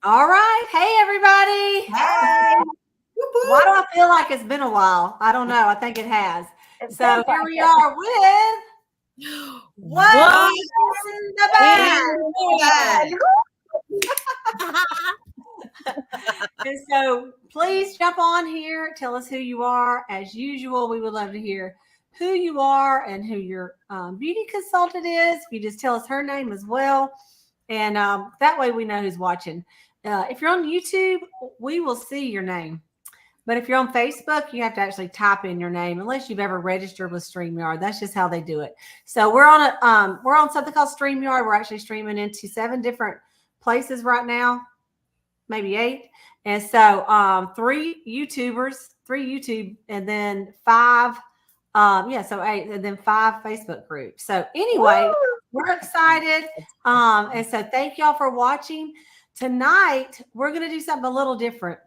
All right. Hey, everybody. Hey. Why do I feel like it's been a while? I don't know. I think it has. It So feels here like we it. are with What What's in the in Bag. the bag? And so please jump on here. Tell us who you are. As usual, we would love to hear who you are and who your beauty consultant is. If you just tell us her name as well. And that way we know who's watching. If you're on YouTube, we will see your name. But if you're on Facebook, you have to actually type in your name unless you've ever registered with StreamYard. That's just how they do it. So we're on something called StreamYard. We're actually streaming into 7 different places right now, maybe 8. And so 3 YouTubers, 3 YouTube, and then 5 so 8, and then 5 Facebook groups. So anyway, we're excited. And so thank y'all for watching. Tonight, we're going to do something a little different.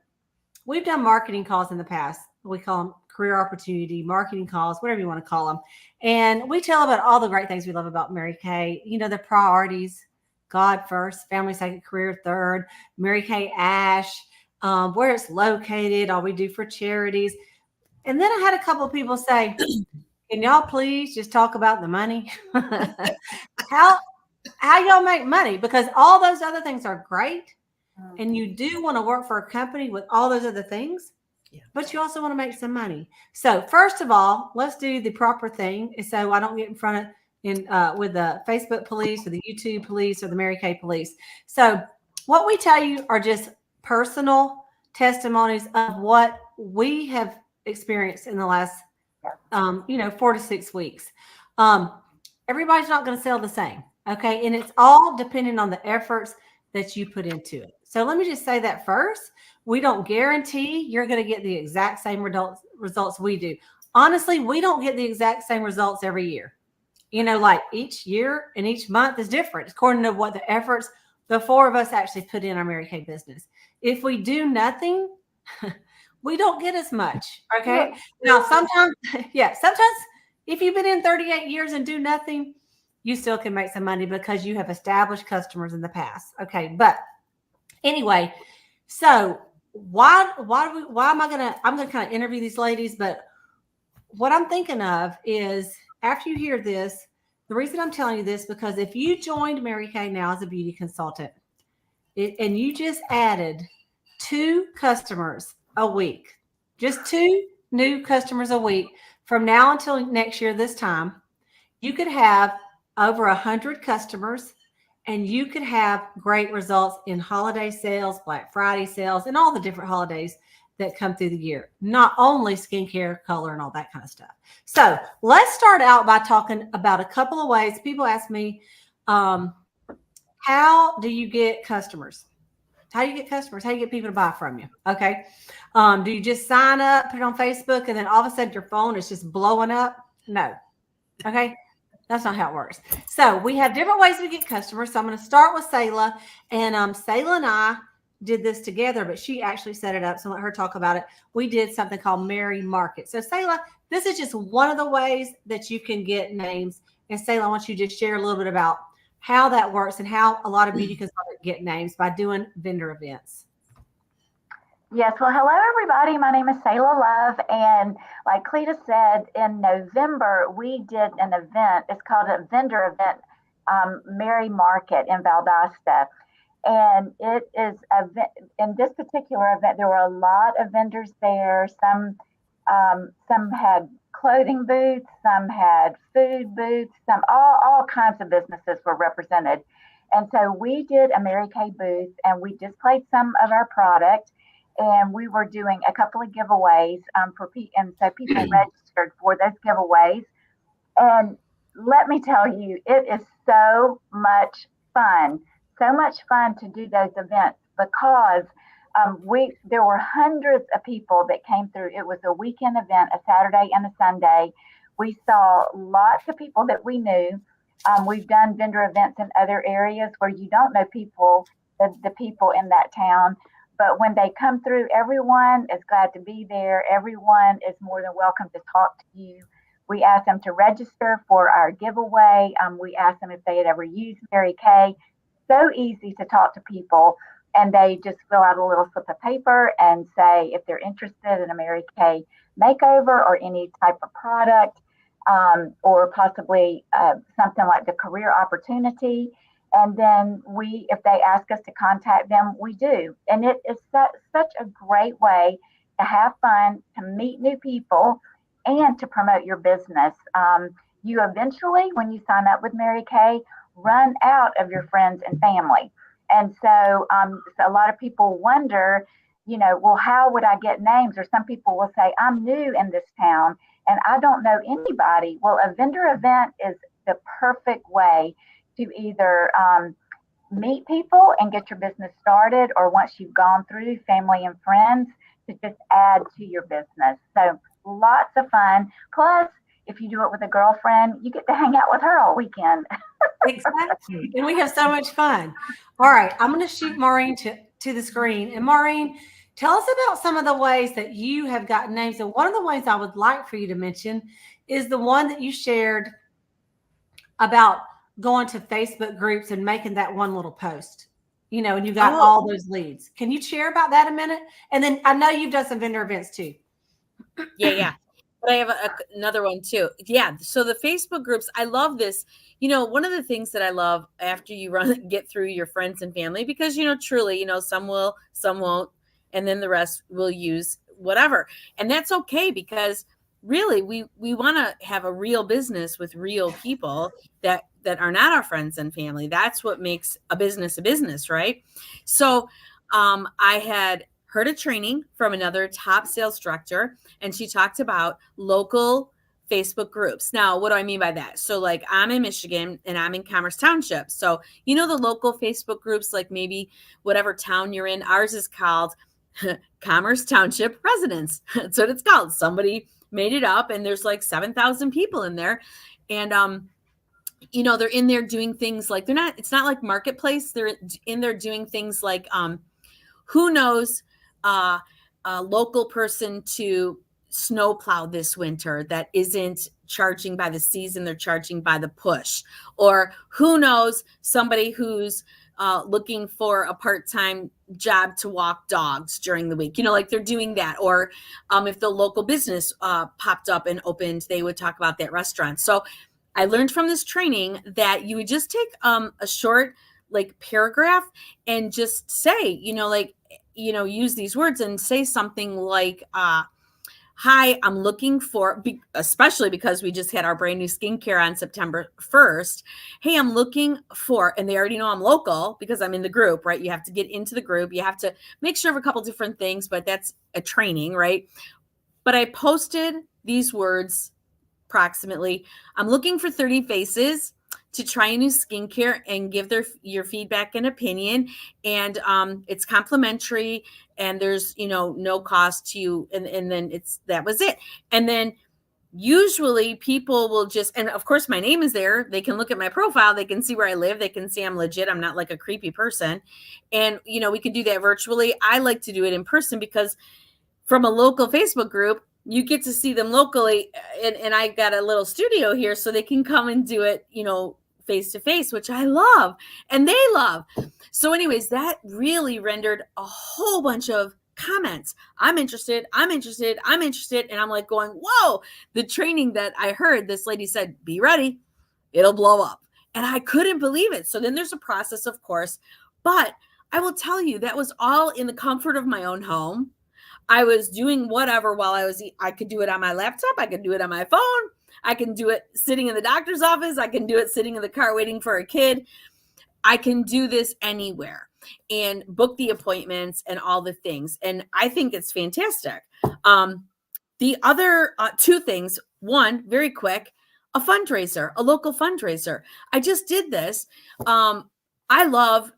We've done marketing calls in the past. We call them career opportunity, marketing calls, whatever you want to call them. And we tell about all the great things we love about Mary Kay. You know, the priorities: God first, family second, career third, Mary Kay Ash, where it's located, all we do for charities. And then I had a couple of people say, can y'all please just talk about the money? how y'all make money? Because all those other things are great. And you do want to work for a company with all those other things, but you also want to make some money. So first of all, let's do the proper thing, so I don't get in front of with the Facebook police or the YouTube police or the Mary Kay police. So what we tell you are just personal testimonies of what we have experienced in the last 4 to 6 weeks. Everybody's not going to sell the same, okay? And it's all dependent on the efforts that you put into it. So let me just say that first. We don't guarantee you're going to get the exact same results we do. Honestly, we don't get the exact same results every year. You know, like each year and each month is different according to what the efforts the 4 of us actually put in our Mary Kay business. If we do nothing, we don't get as much. Okay. Now, sometimes if you've been in 38 years and do nothing, you still can make some money because you have established customers in the past. Okay. But anyway, so I'm going to kind of interview these ladies, but what I'm thinking of is after you hear this, the reason I'm telling you this, because if you joined Mary Kay now as a beauty consultant and you just added 2 customers a week, just 2 new customers a week from now until next year this time, you could have over 100 customers and you could have great results in holiday sales, Black Friday sales, and all the different holidays that come through the year, not only skincare, color, and all that kind of stuff. So let's start out by talking about a couple of ways. People ask me, how do you get customers? How do you get customers? How do you get people to buy from you? Okay. Do you just sign up, put it on Facebook, and then all of a sudden your phone is just blowing up? No. Okay. That's not how it works. So we have different ways we get customers. So I'm going to start with Sayla. And Sayla and I did this together, but she actually set it up. So let her talk about it. We did something called Mary Market. So Sayla, this is just one of the ways that you can get names. And Sayla, I want you to just share a little bit about how that works and how a lot of beauty consultants get names by doing vendor events. Yes. Well, hello, everybody. My name is Sayla Love. And like Cleta said, in November, we did an event. It's called a vendor event, Mary Market in Valdosta. And it is in this particular event, there were a lot of vendors there. Some had clothing booths, some had food booths, all kinds of businesses were represented. And so we did a Mary Kay booth and we displayed some of our product. And we were doing a couple of giveaways and so people registered for those giveaways. And let me tell you, it is so much fun to do those events because there were hundreds of people that came through. It was a weekend event, a Saturday and a Sunday. We saw lots of people that we knew. We've done vendor events in other areas where you don't know the people in that town. But when they come through, everyone is glad to be there. Everyone is more than welcome to talk to you. We asked them to register for our giveaway. We asked them if they had ever used Mary Kay. So easy to talk to people. and they just fill out a little slip of paper and say if they're interested in a Mary Kay makeover or any type of product, or possibly something like the career opportunity. And then if they ask us to contact them, we do. And it is such a great way to have fun, to meet new people, and to promote your business. You eventually, when you sign up with Mary Kay, run out of your friends and family. And so a lot of people wonder, well, how would I get names? Or some people will say, I'm new in this town and I don't know anybody. Well, a vendor event is the perfect way to either meet people and get your business started, or once you've gone through family and friends, to just add to your business. So lots of fun. Plus, if you do it with a girlfriend, you get to hang out with her all weekend. Exactly. And we have so much fun. All right. I'm going to shoot Maureen to the screen. And Maureen, tell us about some of the ways that you have gotten names. And one of the ways I would like for you to mention is the one that you shared about going to Facebook groups and making that one little post, and you got all those leads. Can you share about that a minute? And then I know you've done some vendor events too. Yeah. But I have another one too. Yeah. So the Facebook groups, I love this. One of the things that I love after you get through your friends and family, because, truly, some will, some won't. And then the rest will use whatever. And that's okay, because really we want to have a real business with real people that are not our friends and family. That's what makes a business, right? So I had heard a training from another top sales director, and she talked about local Facebook groups. Now, what do I mean by that? So like, I'm in Michigan and I'm in Commerce Township. So, the local Facebook groups, like maybe whatever town you're in, ours is called Commerce Township Residents. That's what it's called. Somebody made it up, and there's like 7,000 people in there. And, they're in there doing things like, it's not like Marketplace. They're in there doing things like, who knows, a local person to snowplow this winter that isn't charging by the season, they're charging by the push. Or who knows, somebody who's looking for a part-time job to walk dogs during the week, like they're doing that. Or if the local business popped up and opened, they would talk about that restaurant. So I learned from this training that you would just take a short paragraph and just say, use these words and say something like, hi, I'm looking for, especially because we just had our brand new skincare on September 1st. Hey, I'm looking for, and they already know I'm local because I'm in the group, right? You have to get into the group. You have to make sure of a couple different things, but that's a training, right? But I posted these words approximately. I'm looking for 30 faces to try a new skincare and give your feedback and opinion. And it's complimentary, and there's, no cost to you. And then that was it. And then usually people will just, and of course my name is there. They can look at my profile. They can see where I live. They can see I'm legit. I'm not like a creepy person. And, we can do that virtually. I like to do it in person, because from a local Facebook group, you get to see them locally. And I got a little studio here so they can come and do it, face to face, which I love and they love. So anyways, that really rendered a whole bunch of comments. I'm interested. And I'm like going, whoa, the training that I heard, this lady said, be ready, it'll blow up. And I couldn't believe it. So then there's a process, of course, but I will tell you, that was all in the comfort of my own home. I was doing whatever while I could do it on my laptop. I could do it on my phone. I can do it sitting in the doctor's office. I can do it sitting in the car waiting for a kid. I can do this anywhere and book the appointments and all the things. And I think it's fantastic. The other two things, one, very quick, a fundraiser, a local fundraiser. I just did this. I love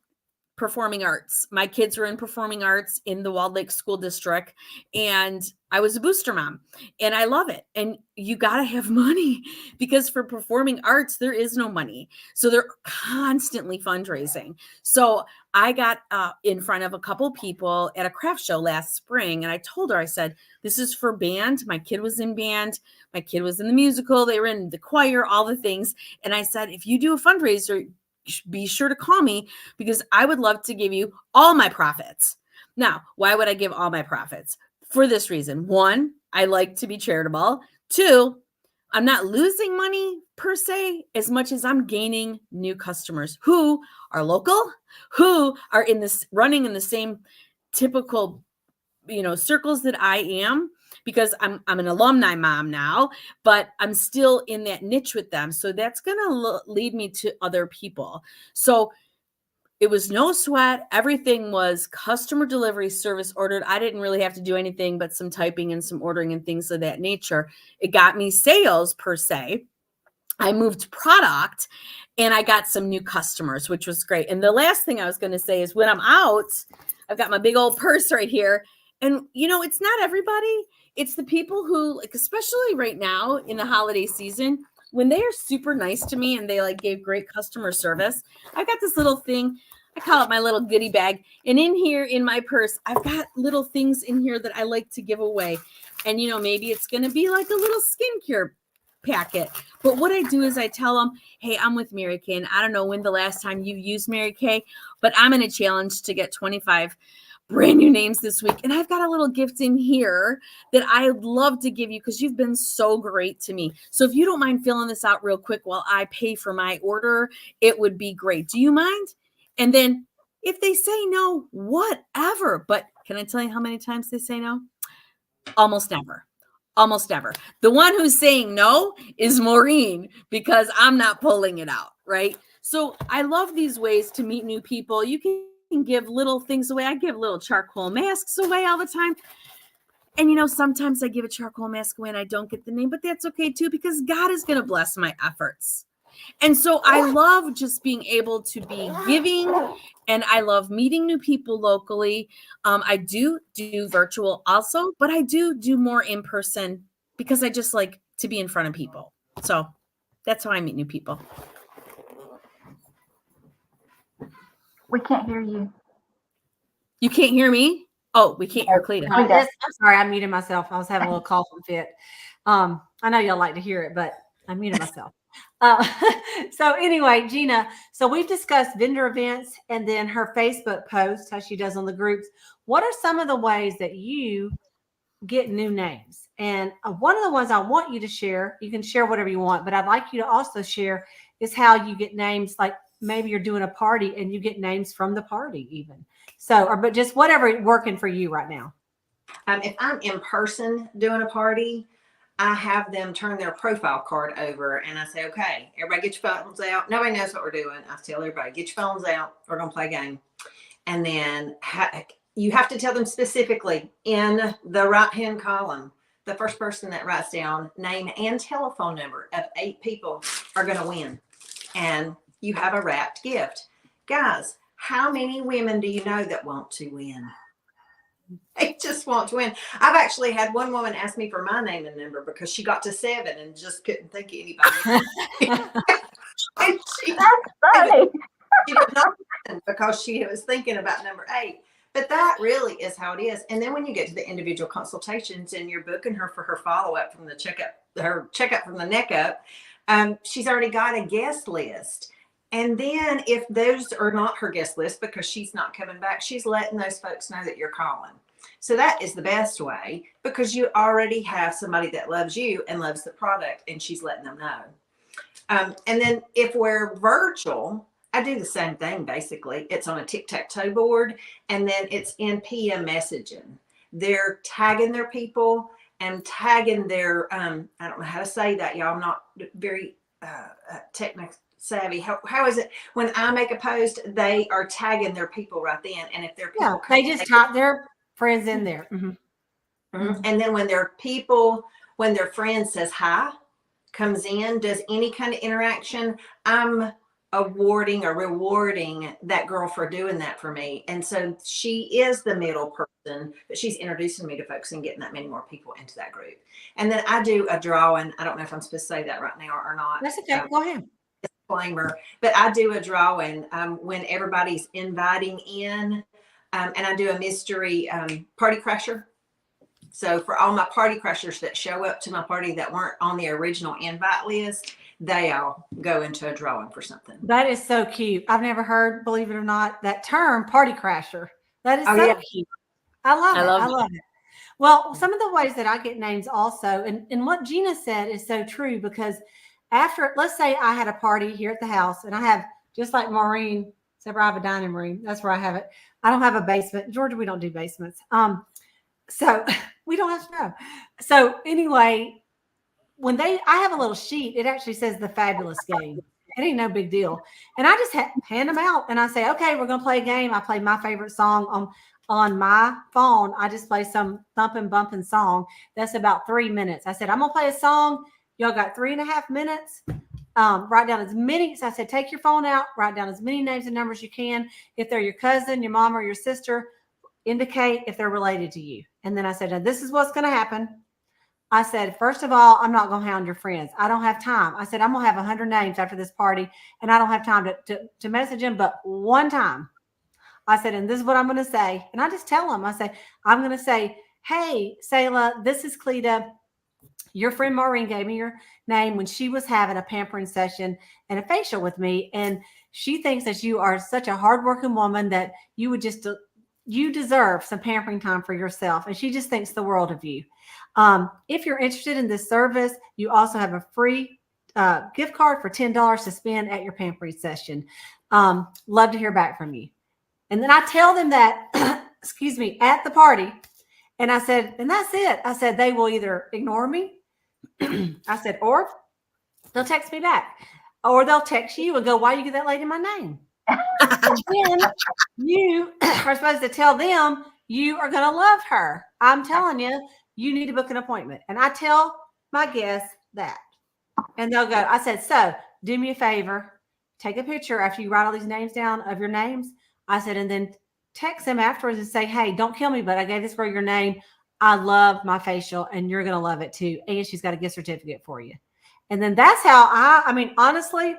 performing arts. My kids were in performing arts in the Walled Lake School District, and I was a booster mom, and I love it. And you got to have money, because for performing arts, there is no money. So they're constantly fundraising. So I got in front of a couple people at a craft show last spring, and I told her, I said, this is for band. My kid was in band. My kid was in the musical. They were in the choir, all the things. And I said, if you do a fundraiser, be sure to call me because I would love to give you all my profits. Now, why would I give all my profits? For this reason. One, I like to be charitable. Two, I'm not losing money per se as much as I'm gaining new customers who are local, who are in this running in the same typical, circles that I am, because I'm an alumni mom now, but I'm still in that niche with them. So that's going to lead me to other people. So it was no sweat. Everything was customer delivery service ordered. I didn't really have to do anything but some typing and some ordering and things of that nature. It got me sales per se. I moved product and I got some new customers, which was great. And the last thing I was going to say is when I'm out, I've got my big old purse right here. And, it's not everybody. It's the people who, like, especially right now in the holiday season, when they are super nice to me and they gave great customer service. I've got this little thing. I call it my little goodie bag. And in here in my purse, I've got little things in here that I like to give away. And, maybe it's going to be like a little skincare packet. But what I do is I tell them, hey, I'm with Mary Kay. And I don't know when the last time you used Mary Kay, but I'm in a challenge to get 25 brand new names this week. And I've got a little gift in here that I'd love to give you because you've been so great to me. So if you don't mind filling this out real quick while I pay for my order, it would be great. Do you mind? And then if they say no, whatever. But can I tell you how many times they say no? Almost never. Almost never. The one who's saying no is Maureen because I'm not pulling it out, right? So I love these ways to meet new people. You can give little things away. I give little charcoal masks away all the time. And, sometimes I give a charcoal mask away and I don't get the name, but that's okay too, because God is going to bless my efforts. And so I love just being able to be giving, and I love meeting new people locally. I do virtual also, but I do more in person because I just like to be in front of people. So that's how I meet new people. We can't hear you. You can't hear me? Oh, we can't hear Cleta. I'm sorry, I muted myself. I was having a little coughing fit. I know y'all like to hear it, but I muted myself. So anyway, Gina, so we've discussed vendor events and then her Facebook post, how she does on the groups. What are some of the ways that you get new names? And one of the ones I want you to share, you can share whatever you want, but I'd like you to also share is how you get names, like maybe you're doing a party and you get names from the party even. So, but just whatever working for you right now. If I'm in person doing a party, I have them turn their profile card over and I say, okay, everybody get your phones out. Nobody knows what we're doing. I tell everybody, get your phones out. We're going to play a game. And then you have to tell them specifically in the right-hand column, the first person that writes down name and telephone number of 8 people are going to win. And you have a wrapped gift. Guys, how many women do you know that want to win? They just want to win. I've actually had one woman ask me for my name and number because she got to 7 and just couldn't think of anybody. And That's funny. she did not listen because she was thinking about number 8. But that really is how it is. And then when you get to the individual consultations and you're booking her for her follow-up from the checkup from the neck up, she's already got a guest list. And then if those are not her guest list because she's not coming back, she's letting those folks know that you're calling. So that is the best way because you already have somebody that loves you and loves the product and she's letting them know. And then if we're virtual, I do the same thing basically. It's on a tic-tac-toe board and then it's in PM messaging. They're tagging their people and tagging their, I don't know how to say that, y'all. I'm not very technical. Savvy. How is it when I make a post, they are tagging their people right then. And if they're people, they just type their friends in there. Mm-hmm. Mm-hmm. And then when their friend says hi, comes in, does any kind of interaction, I'm awarding or rewarding that girl for doing that for me. And so she is the middle person, but she's introducing me to folks and getting that many more people into that group. And then I do a drawing. I don't know if I'm supposed to say that right now or not. That's okay. Go ahead. Disclaimer, but I do a drawing when everybody's inviting in, and I do a mystery party crasher. So for all my party crashers that show up to my party that weren't on the original invite list, they all go into a drawing for something. That is so cute. I've never heard, believe it or not, that term party crasher. That is Oh, so yeah. cute. I love I it. love I it. love it. Well, some of the ways that I get names also, and what Gina said is so true, because after, let's say I had a party here at the house, and I have, just like Maureen, except for I have a dining room. That's where I have it. I don't have a basement. Georgia, we don't do basements. So we don't have to know. So anyway, when I have a little sheet, it actually says the fabulous game. It ain't no big deal. And I just hand them out and I say, okay, we're going to play a game. I play my favorite song on my phone. I just play some thumping, bumping song. That's about 3 minutes. I said, I'm going to play a song. Y'all got 3.5 minutes. Write down as many. So I said, take your phone out, write down as many names and numbers you can. If they're your cousin, your mom, or your sister, indicate if they're related to you. And then I said, now this is what's going to happen. I said, first of all, I'm not going to hound your friends. I don't have time. I said, I'm going to have 100 names after this party, and I don't have time to message them but one time. I said, and this is what I'm going to say. And I just tell them, I say, I'm going to say, hey, Selah, this is Cleta. Your friend Maureen gave me your name when she was having a pampering session and a facial with me. And she thinks that you are such a hardworking woman that you would just, you deserve some pampering time for yourself. And she just thinks the world of you. If you're interested in this service, you also have a free gift card for $10 to spend at your pampering session. Love to hear back from you. And then I tell them that, excuse me, at the party. And I said, and that's it. I said, they will either ignore me. I said, or they'll text me back, or they'll text you and go, why you give that lady my name? And then you are supposed to tell them you are going to love her. I'm telling you, you need to book an appointment. And I tell my guests that. And they'll go, I said, so do me a favor, take a picture after you write all these names down of your names. I said, and then text them afterwards and say, hey, don't kill me, but I gave this girl your name. I love my facial and you're going to love it too. And she's got a gift certificate for you. And then that's how I mean, honestly,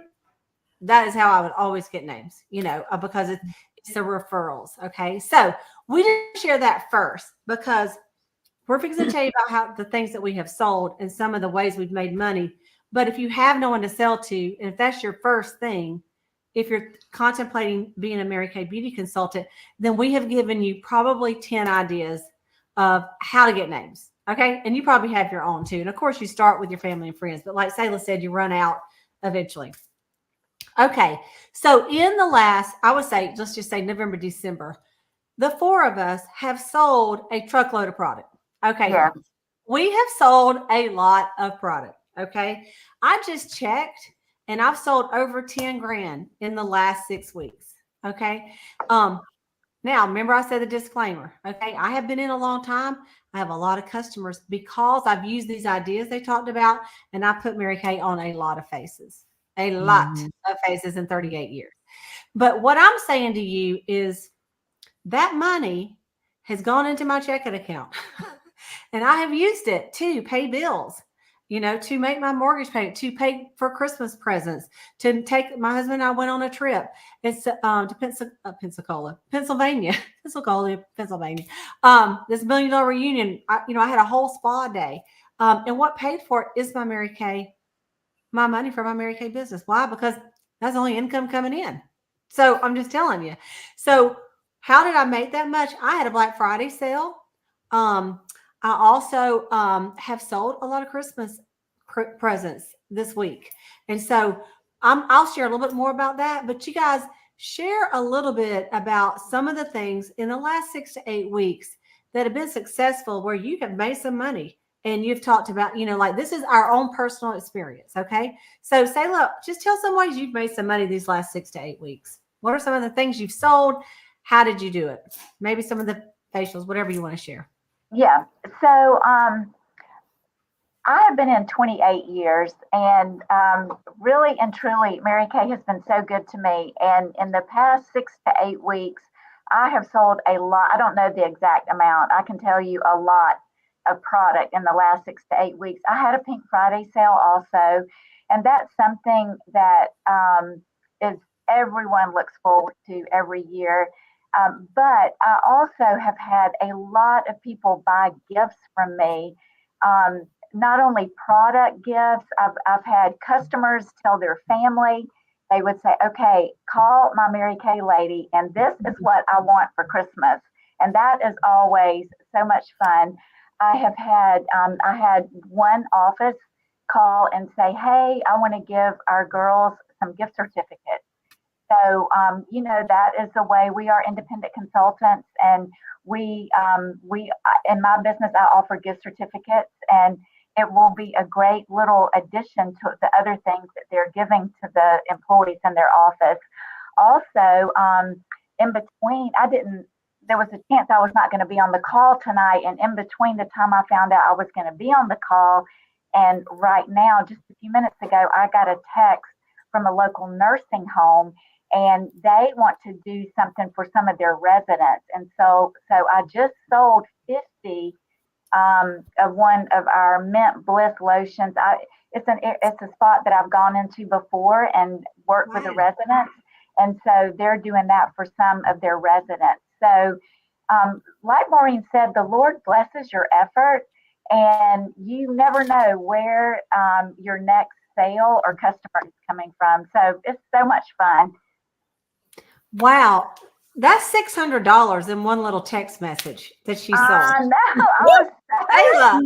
that is how I would always get names, because it's the referrals. Okay. So we didn't share that first because we're fixing to tell you about how the things that we have sold and some of the ways we've made money. But if you have no one to sell to, and if that's your first thing, if you're contemplating being a Mary Kay beauty consultant, then we have given you probably 10 ideas of how to get names. Okay. And you probably have your own too. And of course you start with your family and friends, but like Selah said, you run out eventually. Okay. So in the last, I would say, let's just say November, December, the four of us have sold a truckload of product. Okay. Yeah. We have sold a lot of product. Okay. I just checked and I've sold over 10 grand in the last 6 weeks. Okay. Now, remember I said the disclaimer. Okay. I have been in a long time. I have a lot of customers because I've used these ideas they talked about, and I put Mary Kay on a lot of faces, of faces in 38 years. But what I'm saying to you is that money has gone into my checking account and I have used it to pay bills, to make my mortgage payment, to pay for Christmas presents, to take my husband and I went on a trip. It's to Pennsylvania. This $1 million reunion. I had a whole spa day. And what paid for it is my Mary Kay, my money for my Mary Kay business. Why? Because that's the only income coming in. So I'm just telling you. So how did I make that much? I had a Black Friday sale. I also have sold a lot of Christmas presents this week. And so I'll share a little bit more about that. But you guys share a little bit about some of the things in the last 6 to 8 weeks that have been successful where you have made some money. And you've talked about, like this is our own personal experience. Okay. So Selah, just tell some ways you've made some money these last 6 to 8 weeks. What are some of the things you've sold? How did you do it? Maybe some of the facials, whatever you want to share. Yeah. So I have been in 28 years, and really and truly, Mary Kay has been so good to me. And in the past 6 to 8 weeks, I have sold a lot. I don't know the exact amount. I can tell you a lot of product in the last 6 to 8 weeks. I had a Pink Friday sale also, and that's something that is everyone looks forward to every year. But I also have had a lot of people buy gifts from me not only product gifts, I've had customers tell their family, they would say, okay, call my Mary Kay lady, and this is what I want for Christmas. And that is always so much fun. I had one office call and say, hey, I want to give our girls some gift certificates. So, that is the way we are independent consultants, and we in my business, I offer gift certificates, and it will be a great little addition to the other things that they're giving to the employees in their office. Also, in between, there was a chance I was not going to be on the call tonight, and in between the time I found out I was going to be on the call, and right now, just a few minutes ago, I got a text from a local nursing home, and they want to do something for some of their residents. And so I just sold 50 of one of our Mint Bliss lotions. It's a spot that I've gone into before and worked with the residents. And so they're doing that for some of their residents. So like Maureen said, the Lord blesses your effort, and you never know where your next sale or customer is coming from. So it's so much fun. Wow. That's $600 in one little text message that she sold. No, Ayla,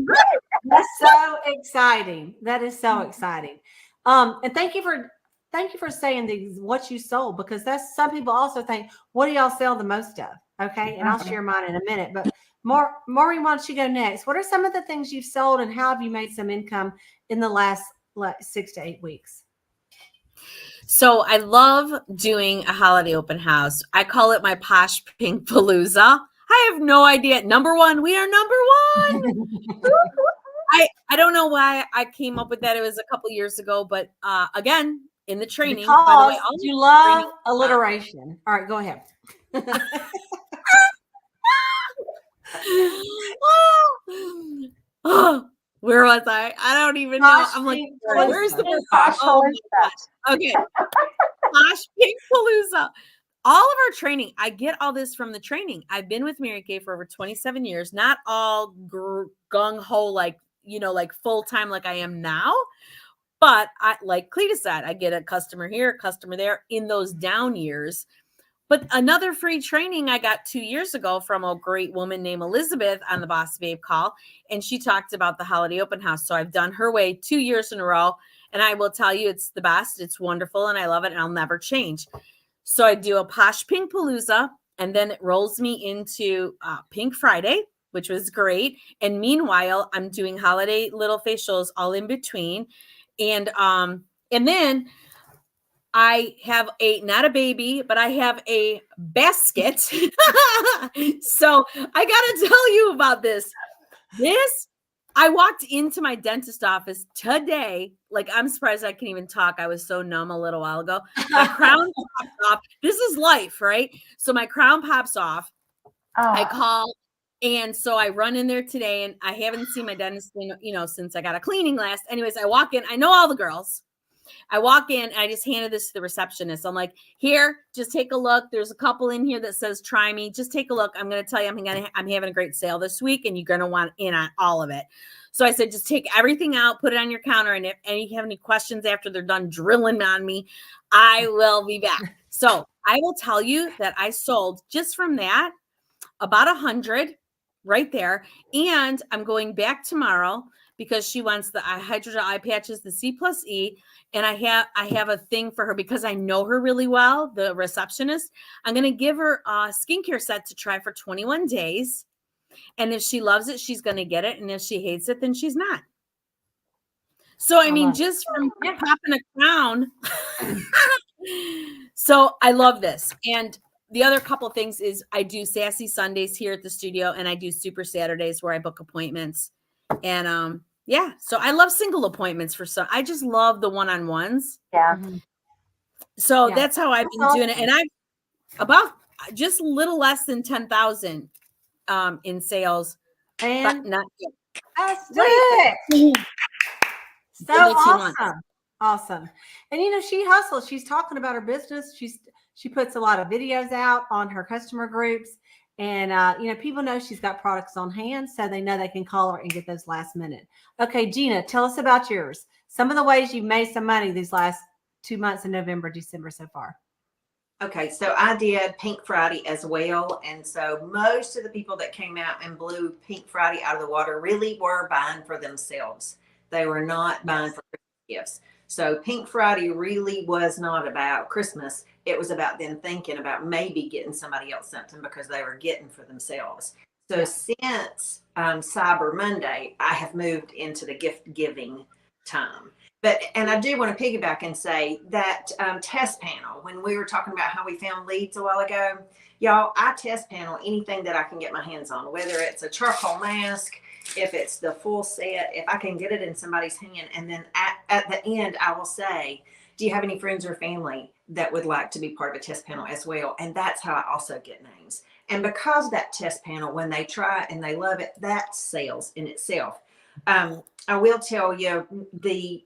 that's so exciting. That is so exciting. And thank you for saying what you sold, because that's, some people also think, what do y'all sell the most of? Okay. And I'll share mine in a minute, but Maureen, why don't you go next? What are some of the things you've sold, and how have you made some income in the last 6 to 8 weeks? So I love doing a holiday open house. I call it my Posh Pink Palooza. I have no idea. Number one, we are number one. I don't know why I came up with that. It was a couple years ago, but again, in the training, Because by the way, you love alliteration. All right, go ahead. Where was I? I don't even know. I'm like, where's the word? Oh my gosh. Okay. Posh Pink Palooza. All of our training, I get all this from the training. I've been with Mary Kay for over 27 years, not all gung-ho, like full time like I am now. But like Cleta said, I get a customer here, a customer there in those down years. But another free training I got 2 years ago from a great woman named Elizabeth on the Boss Babe call. And she talked about the holiday open house. So I've done her way 2 years in a row. And I will tell you, it's the best. It's wonderful. And I love it. And I'll never change. So I do a Posh Pink Palooza. And then it rolls me into Pink Friday, which was great. And meanwhile, I'm doing holiday little facials all in between. And then I have not a baby, but I have a basket. So I got to tell you about this. I walked into my dentist office today. Like, I'm surprised I can even talk. I was so numb a little while ago. My crown popped off. This is life, right? So my crown pops off. I call. And so I run in there today, and I haven't seen my dentist, since I got a cleaning last. Anyways, I walk in. I know all the girls. I walk in, and I just handed this to the receptionist. I'm like, here, just take a look. There's a couple in here that says, try me. Just take a look. I'm going to tell you, I'm having a great sale this week, and you're going to want in on all of it. So I said, just take everything out, put it on your counter. And if you have any questions after they're done drilling on me, I will be back. So I will tell you that I sold just from that about 100 right there. And I'm going back tomorrow because she wants the hydrogel eye patches, the C+E. And I have a thing for her because I know her really well, the receptionist. I'm going to give her a skincare set to try for 21 days. And if she loves it, she's going to get it. And if she hates it, then she's not. So, I mean, just from popping a crown. So I love this. And the other couple of things is I do Sassy Sundays here at the studio, and I do Super Saturdays where I book appointments. And so I love single appointments for some. I just love the one-on-ones. Yeah. So that's how I've been doing it. And I've about just a little less than 10,000 in sales. And but not that's it. So awesome. Months. Awesome. And she hustles. She's talking about her business. She puts a lot of videos out on her customer groups, And, people know she's got products on hand, so they know they can call her and get those last minute. Okay, Gina, tell us about yours. Some of the ways you've made some money these last 2 months in November, December so far. Okay, so I did Pink Friday as well. And so most of the people that came out and blew Pink Friday out of the water really were buying for themselves. They were not buying for Christmas gifts. So Pink Friday really was not about Christmas. It was about them thinking about maybe getting somebody else something because they were getting for themselves. So since Cyber Monday, I have moved into the gift giving time. And I do want to piggyback and say that test panel, when we were talking about how we found leads a while ago, y'all, I test panel anything that I can get my hands on, whether it's a charcoal mask, if it's the full set, if I can get it in somebody's hand. And then at the end, I will say, do you have any friends or family that would like to be part of a test panel as well? And that's how I also get names. And because that test panel, when they try and they love it, that sells in itself. I will tell you, the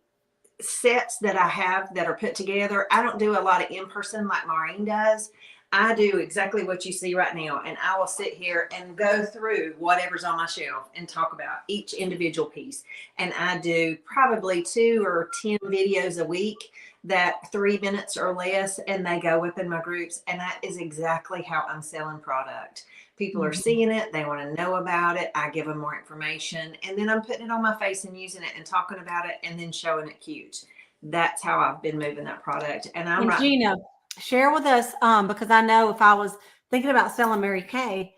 sets that I have that are put together, I don't do a lot of in-person like Maureen does. I do exactly what you see right now, and I will sit here and go through whatever's on my shelf and talk about each individual piece. And I do probably 2 or 10 videos a week that 3 minutes or less, and they go up in my groups. And that is exactly how I'm selling product. People are seeing it. They want to know about it. I give them more information, and then I'm putting it on my face and using it and talking about it and then showing it cute. That's how I've been moving that product. And I'm right. Gina, share with us, because I know if I was thinking about selling Mary Kay,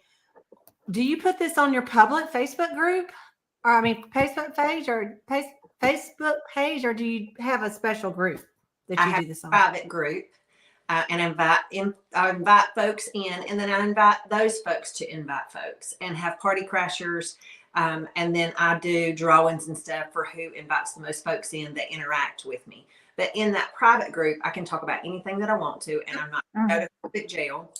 do you put this on your public Facebook group, or Facebook page, or do you have a special group that you do this on? I have a private group, and I invite folks in, and then I invite those folks to invite folks, and have party crashers. And then I do drawings and stuff for who invites the most folks in that interact with me. But in that private group, I can talk about anything that I want to, and I'm not going to go to public jail.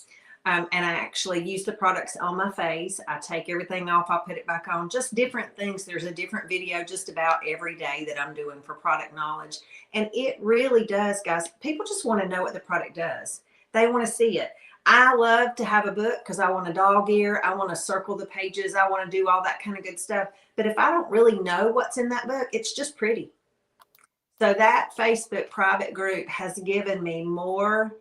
And I actually use the products on my face. I take everything off. I put it back on. Just different things. There's a different video just about every day that I'm doing for product knowledge. And it really does, guys. People just want to know what the product does. They want to see it. I love to have a book because I want to dog ear. I want to circle the pages. I want to do all that kind of good stuff. But if I don't really know what's in that book, it's just pretty. So that Facebook private group has given me more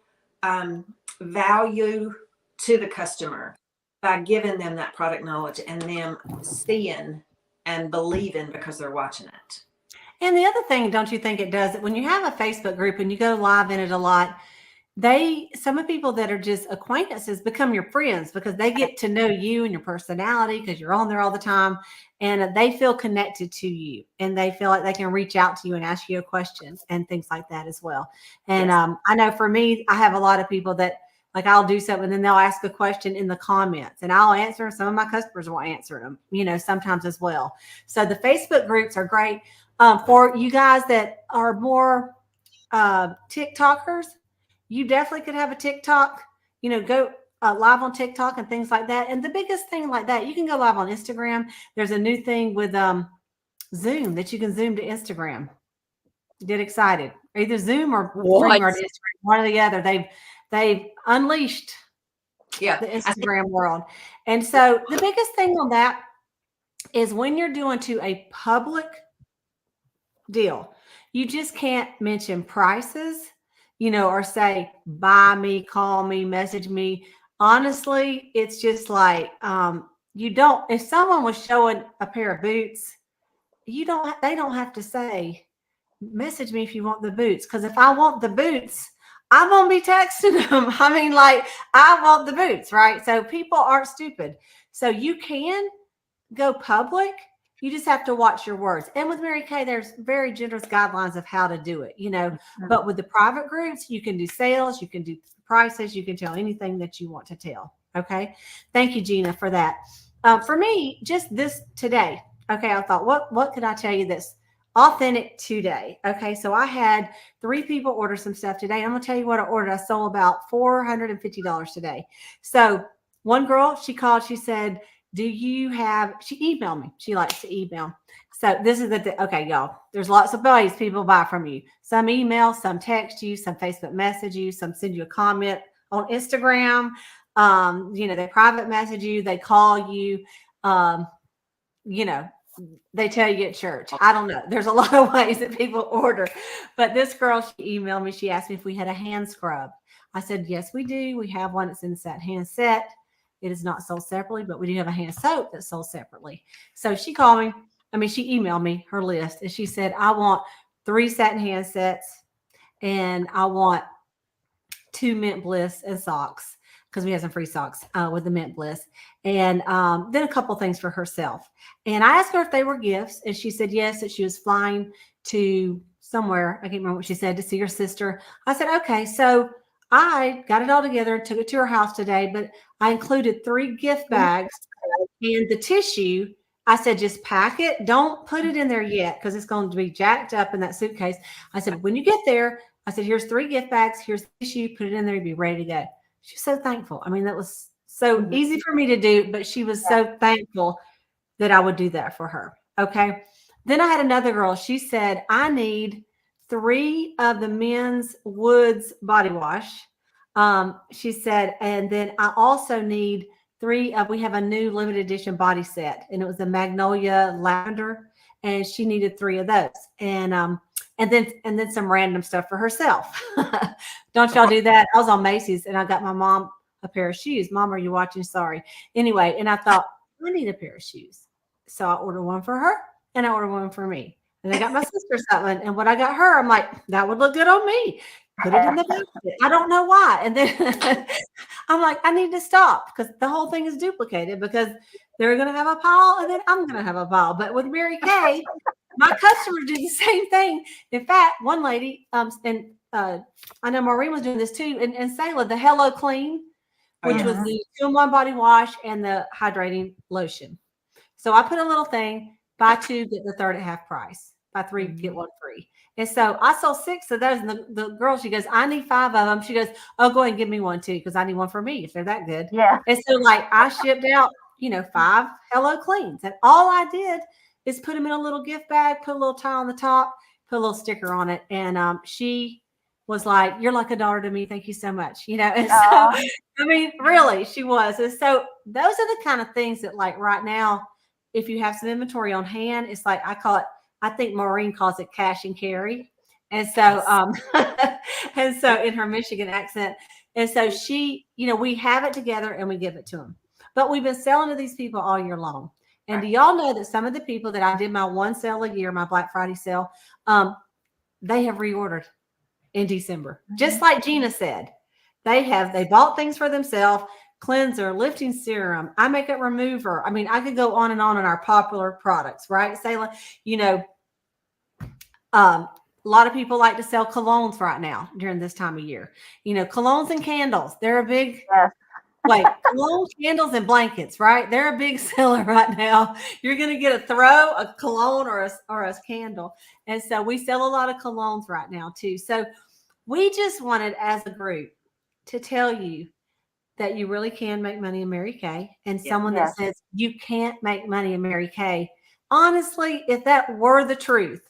value to the customer by giving them that product knowledge and them seeing and believing because they're watching it. And the other thing, don't you think it does, that when you have a Facebook group and you go live in it a lot, some of the people that are just acquaintances become your friends because they get to know you and your personality because you're on there all the time, and they feel connected to you and they feel like they can reach out to you and ask you questions and things like that as well. And I know for me, I have a lot of people that, like, I'll do something and then they'll ask a question in the comments and I'll answer. Some of my customers will answer them, sometimes as well. So the Facebook groups are great for you guys that are more TikTokers. You definitely could have a TikTok, go live on TikTok and things like that. And the biggest thing like that, you can go live on Instagram. There's a new thing with Zoom that you can Zoom to Instagram. Get excited. Either Zoom or StreamYard, one or the other. They've unleashed the Instagram world. And so the biggest thing on that is when you're doing to a public deal, you just can't mention prices, or say, buy me, call me, message me. Honestly, it's just like, if someone was showing a pair of boots, they don't have to say, message me if you want the boots. Because if I want the boots, I'm going to be texting them. I want the boots, right? So people aren't stupid. So you can go public. You just have to watch your words. And with Mary Kay, there's very generous guidelines of how to do it, But with the private groups, you can do sales, you can do prices, you can tell anything that you want to tell. Okay. Thank you, Gina, for that. For me, just this today. Okay. I thought, what could I tell you that's authentic today? Okay. So I had 3 people order some stuff today. I'm going to tell you what I ordered. I sold about $450 today. So one girl, she called, she said, she emailed me. She likes to email. So this is okay, y'all. There's lots of ways people buy from you. Some email, some text you, some Facebook message you, some send you a comment on Instagram. They private message you, they call you, you know, they tell you at church. I don't know. There's a lot of ways that people order. But this girl, she emailed me. She asked me if we had a hand scrub. I said, yes, we do. We have one that's in that hand set. It is not sold separately, but we do have a hand soap that's sold separately. So she called me. She emailed me her list, and she said, I want 3 satin hand sets, and I want 2 Mint Bliss and socks, because we have some free socks with the Mint Bliss, and then a couple things for herself. And I asked her if they were gifts, and she said yes, that she was flying to somewhere. I can't remember what she said, to see her sister. I said, okay. So I got it all together and took it to her house today, but I included 3 gift bags and the tissue. I said, just pack it. Don't put it in there yet, because it's going to be jacked up in that suitcase. I said, when you get there, I said, here's 3 gift bags. Here's the tissue. Put it in there. You'll be ready to go. She's so thankful. That was so easy for me to do, but she was so thankful that I would do that for her. Okay. Then I had another girl. She said, I need 3 of the men's Woods body wash. She said, and then I also need 3 of, we have a new limited edition body set, and it was the Magnolia Lavender, and she needed 3 of those. And then some random stuff for herself. Don't y'all do that? I was on Macy's and I got my mom a pair of shoes. Mom, are you watching? Sorry. Anyway, and I thought, I need a pair of shoes. So I ordered one for her and I ordered one for me. And I got my sister something. And what I got her, I'm like, that would look good on me. Put it in the basket. I don't know why. And then I'm like, I need to stop, because the whole thing is duplicated, because they're going to have a pile and then I'm going to have a pile. But with Mary Kay, my customers do the same thing. In fact, one lady, I know Maureen was doing this too, and Selah, the Hello Clean, which was the 2-in-1 body wash and the hydrating lotion. So I put a little thing, buy 2, get the third at half price. Buy 3, get 1 free. And so I sold 6 of those. And the girl, she goes, I need 5 of them. She goes, oh, go ahead and give me 1 too, because I need 1 for me if they're that good. Yeah. And so I shipped out, 5 Hello Cleans. And all I did is put them in a little gift bag, put a little tie on the top, put a little sticker on it. And she was like, you're like a daughter to me. Thank you so much. And so, really, she was. And so those are the kind of things that, like, right now, if you have some inventory on hand, it's like, I think Maureen calls it cash and carry. And so, and so in her Michigan accent. And so she, we have it together and we give it to them. But we've been selling to these people all year long. And do y'all know that some of the people that I did my 1 sale a year, my Black Friday sale, they have reordered in December. Just like Gina said, they bought things for themselves, cleanser, lifting serum, eye makeup remover. I could go on in our popular products, right? Selah, a lot of people like to sell colognes right now during this time of year. Colognes and candles, they're a big, cologne, candles, and blankets, right? They're a big seller right now. You're going to get a cologne or a candle. And so we sell a lot of colognes right now too. So we just wanted, as a group, to tell you that you really can make money in Mary Kay. And someone that says you can't make money in Mary Kay, honestly, if that were the truth,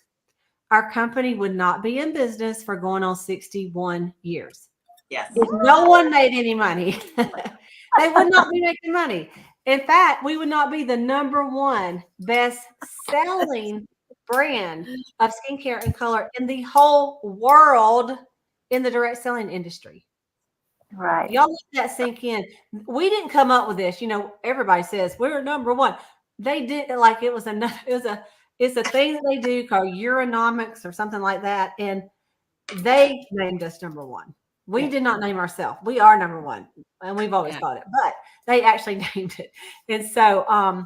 our company would not be in business for going on 61 years. Yes. If no one made any money, they would not be making money. In fact, we would not be the #1 best-selling brand of skincare and color in the whole world in the direct selling industry. Right. Y'all let that sink in. We didn't come up with this. Everybody says we're #1. They did it's a thing that they do called Euronomics or something like that. And they named us #1. We did not name ourselves. We are #1, and we've always thought it, but they actually named it. And so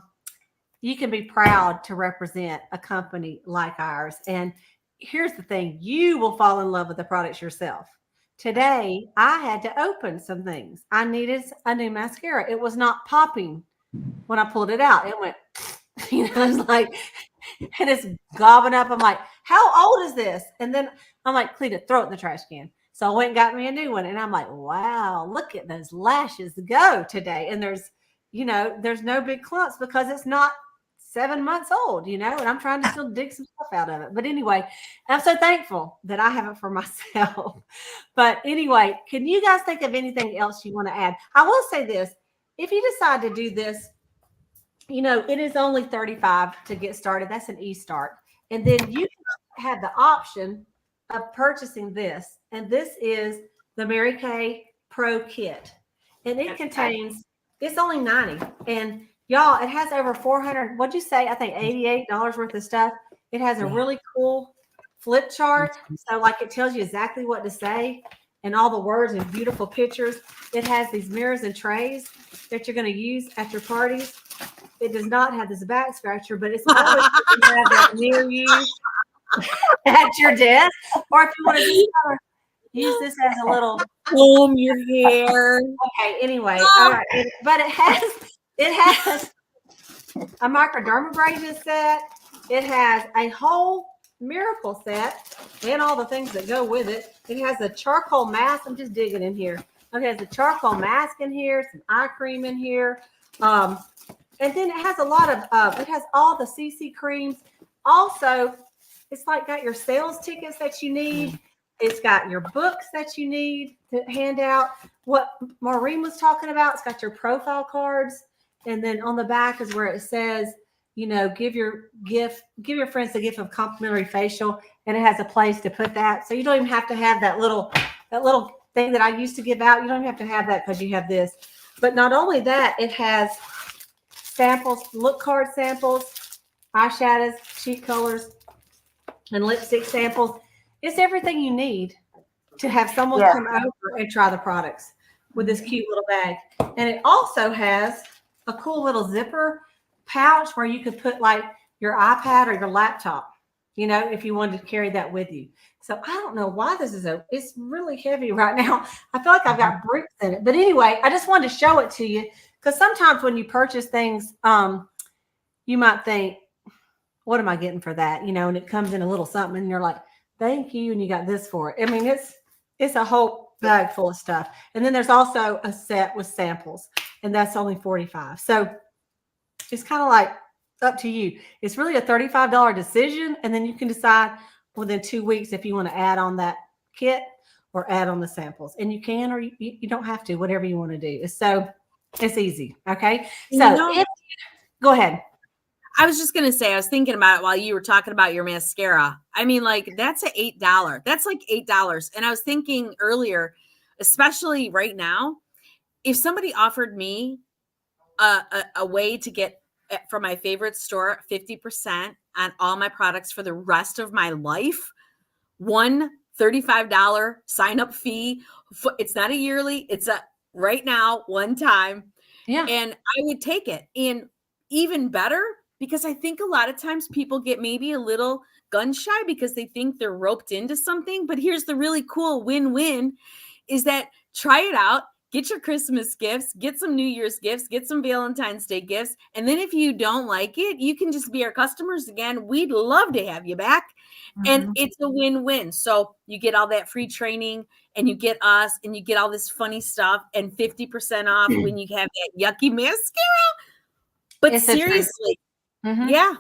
you can be proud to represent a company like ours. And here's the thing, you will fall in love with the products yourself. Today, I had to open some things. I needed a new mascara. It was not popping when I pulled it out. It went, it's like, and it's gobbing up. I'm like, how old is this? And then I'm like, Cleta, throw it in the trash can. So I went and got me a new one. And I'm like, wow, look at those lashes go today. And there's no big clumps because it's not 7 months old, and I'm trying to still dig some stuff out of it. But anyway, I'm so thankful that I have it for myself. But anyway, can you guys think of anything else you want to add? I will say this. If you decide to do this, it is only $35 to get started. That's an e-start. And then you have the option of purchasing this. And this is the Mary Kay Pro Kit. And it contains, it's only $90. And y'all, it has over 400, what'd you say? I think $88 worth of stuff. It has a really cool flip chart. So like it tells you exactly what to say and all the words and beautiful pictures. It has these mirrors and trays that you're going to use at your parties. It does not have this back scratcher, but it's always good to have that near you at your desk. Or if you want to use this as a little comb your hair. Okay, anyway, all right. But it has a microdermabrasion set. It has a whole miracle set and all the things that go with it. It has a charcoal mask. I'm just digging in here. Okay, there's a charcoal mask in here, some eye cream in here. And then it has a lot of, it has all the CC creams. Also, it's like got your sales tickets that you need. It's got your books that you need to hand out. What Maureen was talking about, it's got your profile cards. And then on the back is where it says, give your friends the gift of complimentary facial. And it has a place to put that. So you don't even have to have that little thing that I used to give out. You don't even have to have that because you have this. But not only that, it has samples, look card samples, eyeshadows, cheek colors, and lipstick samples. It's everything you need to have someone come over and try the products with this cute little bag. And it also has a cool little zipper pouch where you could put like your iPad or your laptop, if you wanted to carry that with you. So I don't know why this is it's really heavy right now. I feel like I've got bricks in it. But anyway, I just wanted to show it to you because sometimes when you purchase things, you might think, what am I getting for that? And it comes in a little something and you're like, thank you. And you got this for it. I mean, it's a whole bag full of stuff. And then there's also a set with samples and that's only $45. So it's kind of like up to you. It's really a $35 decision. And then you can decide within 2 weeks if you want to add on that kit or add on the samples. And you can, or you don't have to, whatever you want to do. It's easy. Okay. So go ahead. I was just going to say, I was thinking about it while you were talking about your mascara. I mean, like that's $8. That's like $8. And I was thinking earlier, especially right now, if somebody offered me a way to get from my favorite store 50% on all my products for the rest of my life, one $35 sign up fee. It's not a yearly, it's a right now, one time. Yeah. And I would take it. And even better, because I think a lot of times people get maybe a little gun shy because they think they're roped into something. But here's the really cool win-win is that try it out, get your Christmas gifts, get some New Year's gifts, get some Valentine's Day gifts. And then if you don't like it, you can just be our customers again. We'd love to have you back. And it's a win-win. So you get all that free training and you get us and you get all this funny stuff and 50% off when you have that yucky mascara. But It's seriously, Mm-hmm. yeah.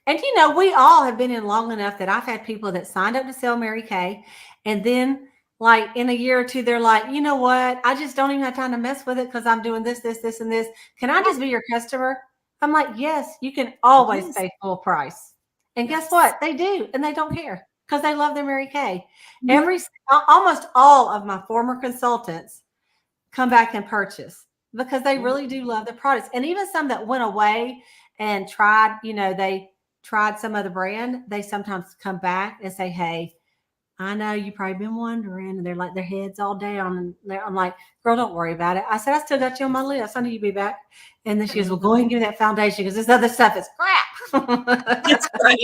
And we all have been in long enough that I've had people that signed up to sell Mary Kay. And then like in a year or two, they're like, you know what? I just don't even have time to mess with it because I'm doing this, this, this, and this. Can I just be your customer? I'm like, yes, you can always pay full price. And guess what? They do. And they don't care because they love their Mary Kay. Almost all of my former consultants come back and purchase because they really do love the products. And even some that went away and tried, they tried some other brand, they sometimes come back and say, hey, I know you've probably been wondering. And they're like, their heads all down. And I'm like, girl, don't worry about it. I said, I still got you on my list. I know you'll be back. And then she goes, well, go ahead and give me that foundation because this other stuff is crap. That's right.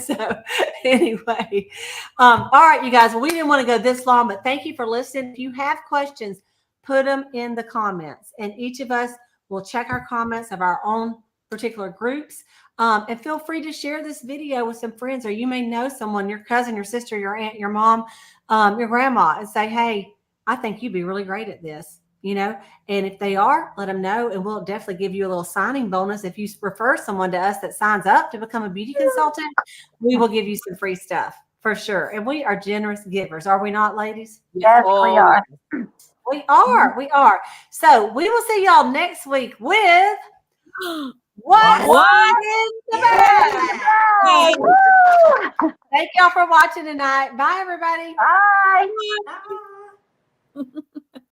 So anyway, all right, you guys, well, we didn't want to go this long, but thank you for listening. If you have questions, put them in the comments and each of us will check our comments of our own particular groups. And feel free to share this video with some friends, or you may know someone, your cousin, your sister, your aunt, your mom, your grandma, and say, hey, I think you'd be really great at this. you know, and if they are, let them know, and we'll definitely give you a little signing bonus. If you refer someone to us that signs up to become a beauty consultant, we will give you some free stuff for sure. And we are generous givers, are we not, ladies? Yes, we Oh, are. We are. We are. So we will see y'all next week with What's What? in the Bag. Yay! Woo! Thank y'all for watching tonight. Bye, everybody. Bye. Ah.